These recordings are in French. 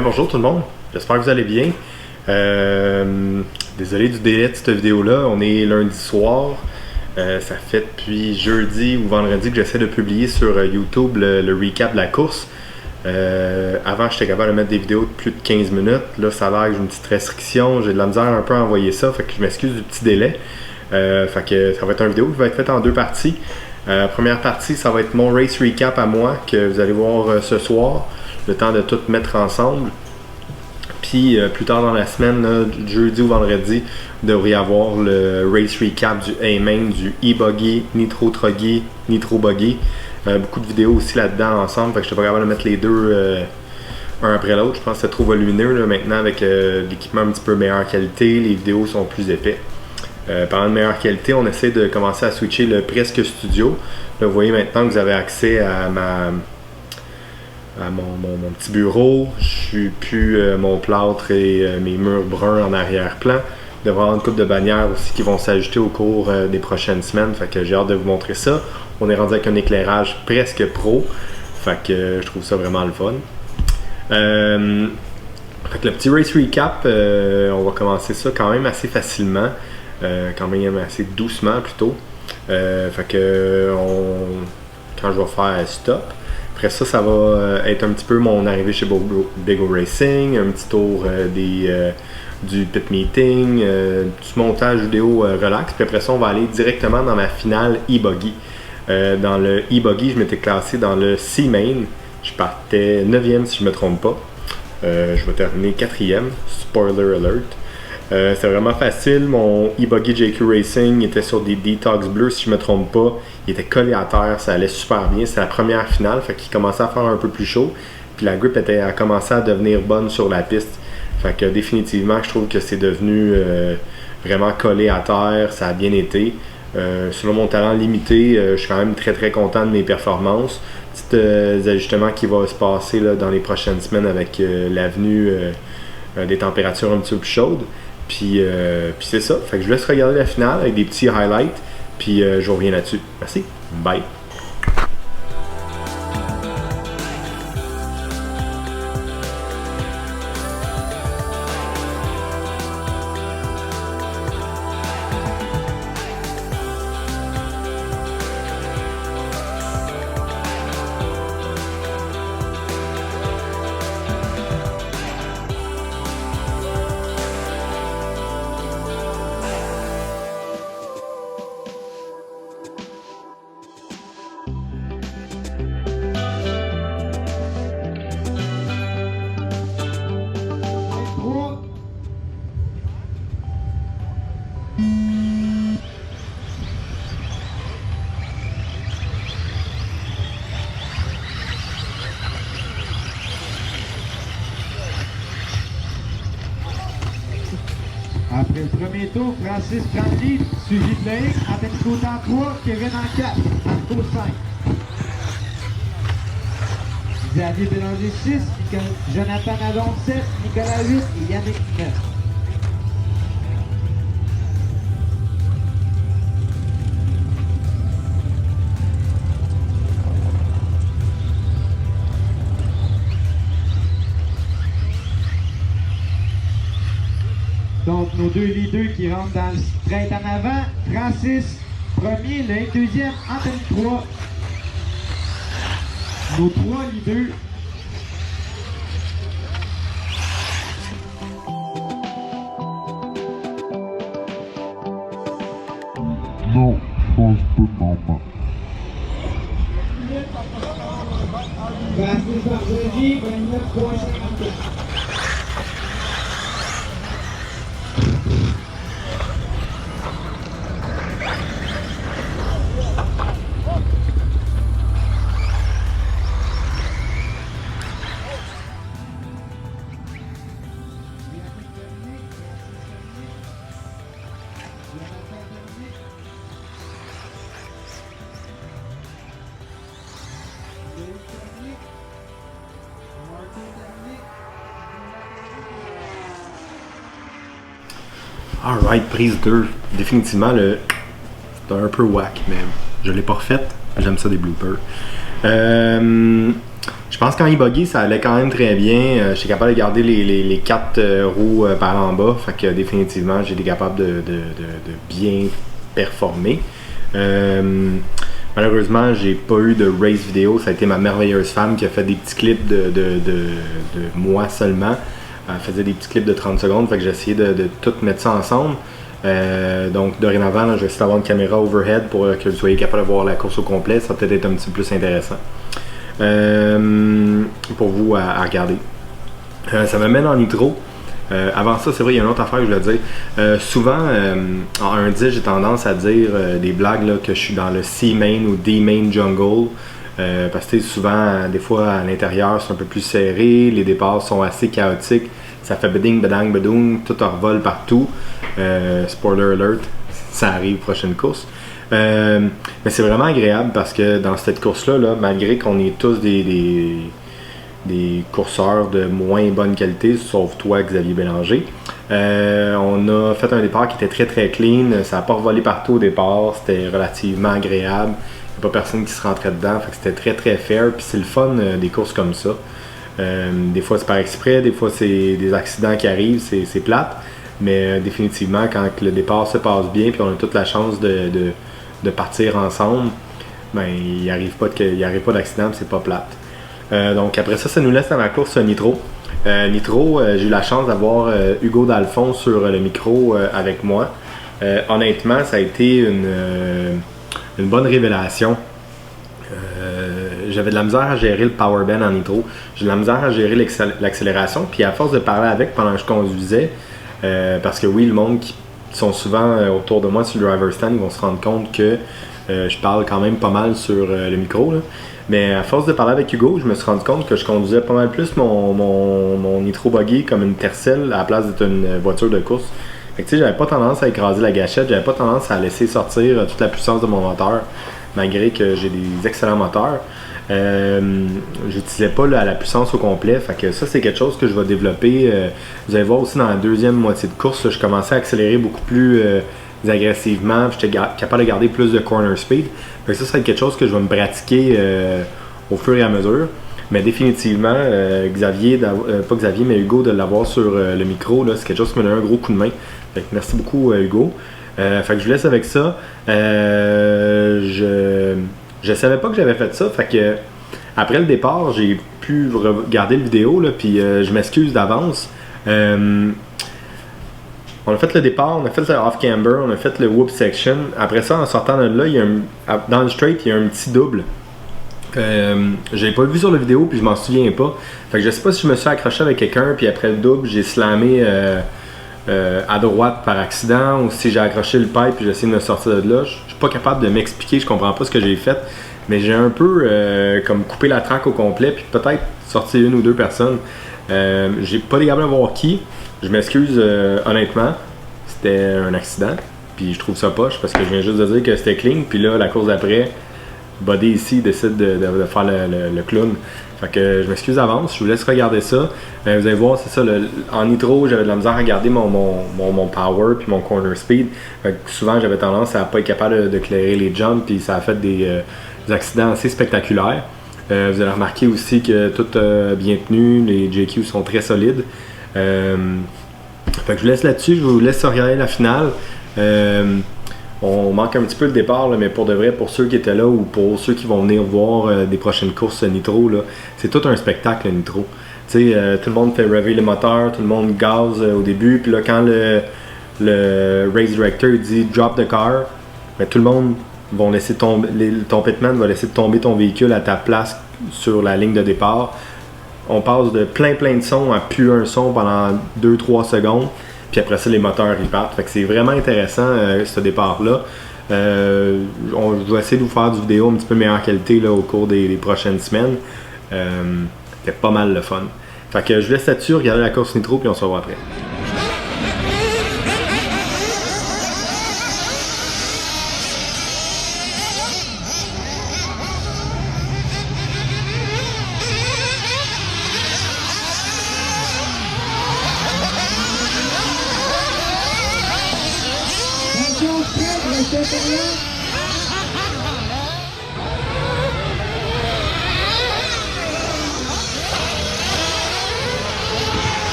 Bonjour tout le monde, j'espère que vous allez bien. Désolé du délai de cette vidéo-là, on est lundi soir. Ça fait depuis jeudi ou vendredi que j'essaie de publier sur YouTube le recap de la course. Avant, j'étais capable de mettre des vidéos de plus de 15 minutes. Là, ça a l'air que j'ai une petite restriction. J'ai de la misère un peu à envoyer ça, fait que je m'excuse du petit délai. Fait que ça va être une vidéo qui va être faite en deux parties. Première partie, ça va être mon race recap à moi que vous allez voir ce soir. Le temps de tout mettre ensemble. Puis plus tard dans la semaine, là, jeudi ou vendredi, vous devriez avoir le race recap du A-Main, du E-Buggy, Nitro Truggy, Nitro Buggy. Beaucoup de vidéos aussi là-dedans ensemble, fait que je n'étais pas capable de mettre les deux un après l'autre. Je pense que c'est trop volumineux là, maintenant avec l'équipement un petit peu meilleure qualité, les vidéos sont plus épais. Parlant de meilleure qualité, on essaie de commencer à switcher le Presque Studio. Là, vous voyez maintenant que vous avez accès à mon petit bureau. Je suis plus mon plâtre et mes murs bruns en arrière-plan. Il devrait y avoir une couple de bannières aussi qui vont s'ajouter au cours des prochaines semaines. Fait que j'ai hâte de vous montrer ça. On est rendu avec un éclairage presque pro. Fait que je trouve ça vraiment le fun. Fait que le petit race recap, on va commencer ça quand même assez facilement. Quand même assez doucement plutôt. Fait que quand je vais faire stop. Après ça, ça va être un petit peu mon arrivée chez Big O Racing, un petit tour du pit meeting, du montage vidéo relax. Puis après ça, on va aller directement dans ma finale e-buggy. Dans le e-buggy, je m'étais classé dans le C-Main. Je partais 9e si je ne me trompe pas. Je vais terminer 4e. Spoiler alert. C'est vraiment facile. Mon e-buggy JQ Racing était sur des detox bleus si je ne me trompe pas. Il était collé à terre, ça allait super bien. C'était la première finale, fait qu'il commençait à faire un peu plus chaud. Puis la grip a commencé à devenir bonne sur la piste. Fait que définitivement, je trouve que c'est devenu vraiment collé à terre. Ça a bien été. Selon mon talent limité, je suis quand même très très content de mes performances. Petits ajustements qui vont se passer là, dans les prochaines semaines avec l'avenue des températures un petit peu plus chaudes. Puis c'est ça. Fait que je vous laisse regarder la finale avec des petits highlights. Puis je reviens là-dessus. Merci. Bye. Après le premier tour, Francis prend le lead, suivi de Loïc, Anthony Côté en 3, Kevin en 4, Marco 5. Xavier Bélanger 6, Jonathan Nadon 7, Nicolas 8 et Yannick 9. Donc, nos deux leaders qui rentrent dans le straight en avant. Francis, premier, le deuxième, Anthony 3. Nos trois leaders. Non, je pense pas maman. Francis Barberie, 29,54. Alright, prise 2. Définitivement, c'est un peu whack, mais je l'ai pas refaite. J'aime ça des bloopers. Je pense qu'en e-buggy, ça allait quand même très bien. J'étais capable de garder les 4 roues par en bas. Fait que définitivement, j'ai été capable de bien performer. Malheureusement, j'ai pas eu de race vidéo. Ça a été ma merveilleuse femme qui a fait des petits clips de moi seulement. Elle faisait des petits clips de 30 secondes. Fait que j'ai essayé de tout mettre ça ensemble. Donc dorénavant, là, je vais essayer d'avoir une caméra overhead pour que vous soyez capable de voir la course au complet. Ça va peut-être être un petit peu plus intéressant pour vous à regarder. Ça me mène en nitro. Avant ça, c'est vrai, il y a une autre affaire que je voulais dire. Souvent, en 1.10, j'ai tendance à dire des blagues là, que je suis dans le C-main ou D-main jungle. Parce que souvent, des fois, à l'intérieur, c'est un peu plus serré. Les départs sont assez chaotiques. Ça fait beding, bedang, bedoung, tout en revole partout. Spoiler alert, ça arrive prochaine course. Mais c'est vraiment agréable parce que dans cette course-là, là, malgré qu'on est tous des courseurs de moins bonne qualité, sauf toi, Xavier Bélanger, on a fait un départ qui était très très clean. Ça n'a pas revolé partout au départ. C'était relativement agréable. Il n'y a pas personne qui se rentrait dedans. Fait que c'était très très fair. Puis c'est le fun des courses comme ça. Des fois c'est par exprès, des fois c'est des accidents qui arrivent, c'est plate. Mais définitivement, quand le départ se passe bien puis on a toute la chance de partir ensemble, ben, il n'arrive pas d'accident, c'est pas plate. Donc après ça nous laisse à ma course Nitro. Nitro, j'ai eu la chance d'avoir Hugo Dalphon sur le micro avec moi. Honnêtement, ça a été une bonne révélation. J'avais de la misère à gérer le power band en nitro. J'ai de la misère à gérer l'accélération. Puis à force de parler avec pendant que je conduisais, parce que oui, le monde qui sont souvent autour de moi sur le driver stand, ils vont se rendre compte que je parle quand même pas mal sur le micro. Là. Mais à force de parler avec Hugo, je me suis rendu compte que je conduisais pas mal plus mon nitro buggy comme une Tercel à la place d'être une voiture de course. Fait que tu sais, j'avais pas tendance à écraser la gâchette, j'avais pas tendance à laisser sortir toute la puissance de mon moteur, malgré que j'ai des excellents moteurs. J'utilisais pas la puissance au complet, fait que ça c'est quelque chose que je vais développer. Vous allez voir aussi dans la deuxième moitié de course, je commençais à accélérer beaucoup plus agressivement, j'étais capable de garder plus de corner speed. Fait que ça va être quelque chose que je vais me pratiquer au fur et à mesure. Mais définitivement, pas Xavier, mais Hugo, de l'avoir sur le micro, là, c'est quelque chose qui me donne un gros coup de main. Fait que merci beaucoup Hugo. Fait que je vous laisse avec ça. Je savais pas que j'avais fait ça, fait que après le départ, j'ai pu regarder la vidéo, là, puis je m'excuse d'avance. On a fait le départ, on a fait le off-camber, on a fait le whoop section. Après ça, en sortant de là, dans le straight, il y a un petit double. J'avais pas vu sur la vidéo, puis je m'en souviens pas. Fait que je sais pas si je me suis accroché avec quelqu'un, puis après le double, j'ai slamé à droite par accident, ou si j'ai accroché le pipe puis j'ai essayé de me sortir de là. Je suis pas capable de m'expliquer, je comprends pas ce que j'ai fait, mais j'ai un peu comme coupé la track au complet puis peut-être sorti une ou deux personnes. J'ai pas été capable de voir qui. Je m'excuse honnêtement, c'était un accident puis je trouve ça poche parce que je viens juste de dire que c'était clean, puis là la course d'après, Buddy ici décide de faire le clown. Fait que je m'excuse d'avance, je vous laisse regarder ça. Vous allez voir, c'est ça, en nitro, j'avais de la misère à garder mon power puis mon corner speed. Fait que souvent, j'avais tendance à pas être capable de clairer les jumps, puis ça a fait des accidents assez spectaculaires. Vous allez remarquer aussi que tout bien tenu, les JQ sont très solides. Fait que je vous laisse là-dessus, je vous laisse regarder la finale. On manque un petit peu le départ, là, mais pour de vrai, pour ceux qui étaient là ou pour ceux qui vont venir voir des prochaines courses Nitro, là, c'est tout un spectacle Nitro. Tout le monde fait rêver le moteur, tout le monde gaz au début, puis là quand le race director dit drop the car, ben, tout le monde va laisser tomber, ton pitman va laisser tomber ton véhicule à ta place sur la ligne de départ. On passe de plein de sons à plus un son pendant 2-3 secondes. Puis après ça, les moteurs ils partent. Fait que c'est vraiment intéressant ce départ-là. On va essayer de vous faire du vidéo un petit peu meilleure qualité là, au cours des prochaines semaines. C'était pas mal le fun. Fait que je vous laisse là-dessus, regarder la course Nitro, puis on se revoit après.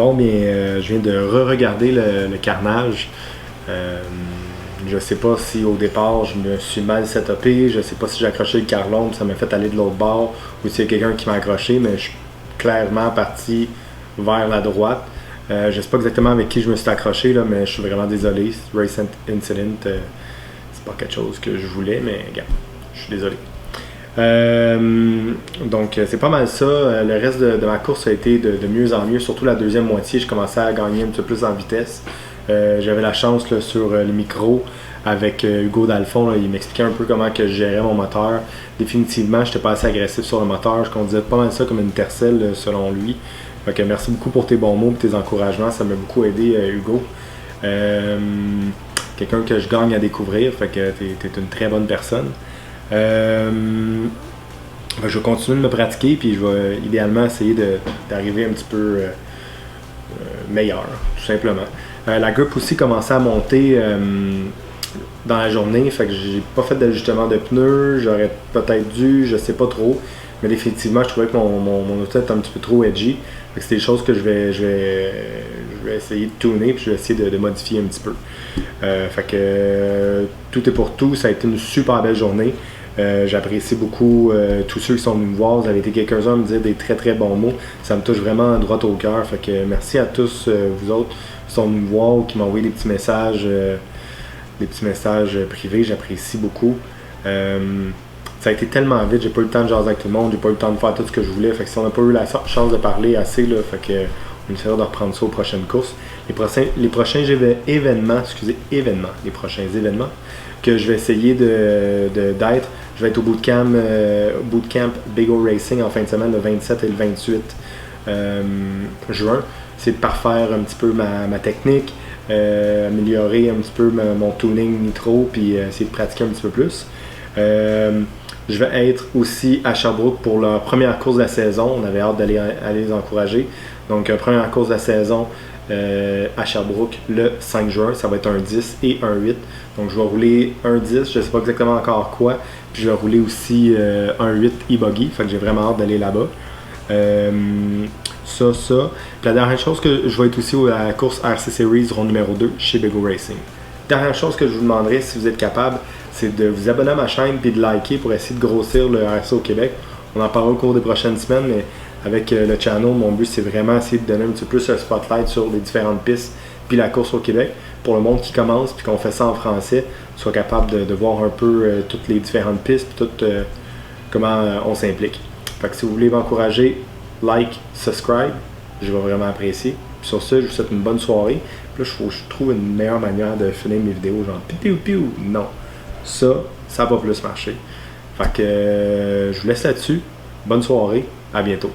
Bon, bien, je viens de re-regarder le carnage. Je sais pas si au départ je me suis mal setupé, je sais pas si j'ai accroché le carlon, ça m'a fait aller de l'autre bord, ou s'il y a quelqu'un qui m'a accroché, mais je suis clairement parti vers la droite. Je sais pas exactement avec qui je me suis accroché, là, mais je suis vraiment désolé. Race Incident, c'est pas quelque chose que je voulais, mais regarde, je suis désolé. Donc c'est pas mal ça. Le reste de ma course a été de mieux en mieux, surtout la deuxième moitié. Je commençais à gagner un petit peu plus en vitesse. J'avais la chance là, sur le micro avec Hugo Dalphon, là, il m'expliquait un peu comment que je gérais mon moteur. Définitivement, j'étais pas assez agressif sur le moteur. Je conduisais pas mal ça comme une tercelle selon lui. Donc, merci beaucoup pour tes bons mots et tes encouragements. Ça m'a beaucoup aidé, Hugo. Quelqu'un que je gagne à découvrir. Fait que t'es une très bonne personne. Je vais continuer de me pratiquer, puis je vais idéalement essayer d'arriver un petit peu meilleur, tout simplement. La grippe aussi commençait à monter dans la journée, fait que j'ai pas fait d'ajustement de pneus, j'aurais peut-être dû, je sais pas trop, mais définitivement je trouvais que mon auto était un petit peu trop edgy. Fait que c'est des choses que je vais essayer de tourner, puis je vais essayer de modifier un petit peu. Fait que tout est pour tout, ça a été une super belle journée. J'apprécie beaucoup tous ceux qui sont venus me voir. Vous avez été quelques-uns à me dire des très très bons mots. Ça me touche vraiment droit au cœur. Fait que merci à tous vous autres qui sont venus me voir ou qui m'ont envoyé des petits messages privés. J'apprécie beaucoup. Ça a été tellement vite, j'ai pas eu le temps de jaser avec tout le monde, j'ai pas eu le temps de faire tout ce que je voulais. Fait que si on n'a pas eu la chance de parler assez, là, fait que on essaiera de reprendre ça aux prochaines courses. Les prochains événements que je vais essayer d'être. Je vais être au bootcamp Big O Racing en fin de semaine, le 27 et le 28 juin. C'est de parfaire un petit peu ma technique, améliorer un petit peu mon tuning nitro, puis essayer de pratiquer un petit peu plus. Je vais être aussi à Sherbrooke pour leur première course de la saison. On avait hâte aller les encourager. Donc, première course de la saison à Sherbrooke le 5 juin. Ça va être un 10 et un 8. Donc, je vais rouler un 10. Je ne sais pas exactement encore quoi. Puis, je vais rouler aussi un 8 e-buggy. Fait que j'ai vraiment hâte d'aller là-bas. Ça. Puis, la dernière chose que je vais être aussi à la course RC Series ronde numéro 2 chez Big O Racing. Dernière chose que je vous demanderai, si vous êtes capable, c'est de vous abonner à ma chaîne et de liker pour essayer de grossir le RC au Québec. On en parlera au cours des prochaines semaines, mais avec le channel, mon but c'est vraiment essayer de donner un petit peu plus le spotlight sur les différentes pistes puis la course au Québec pour le monde qui commence puis qu'on fait ça en français, soit capable de voir un peu toutes les différentes pistes puis comment on s'implique. Fait que si vous voulez m'encourager, like, subscribe, je vais vraiment apprécier. Puis sur ça, je vous souhaite une bonne soirée. Puis là, je trouve une meilleure manière de finir mes vidéos, genre piou. Non. Ça va pas plus marcher. Fait que je vous laisse là-dessus. Bonne soirée. À bientôt.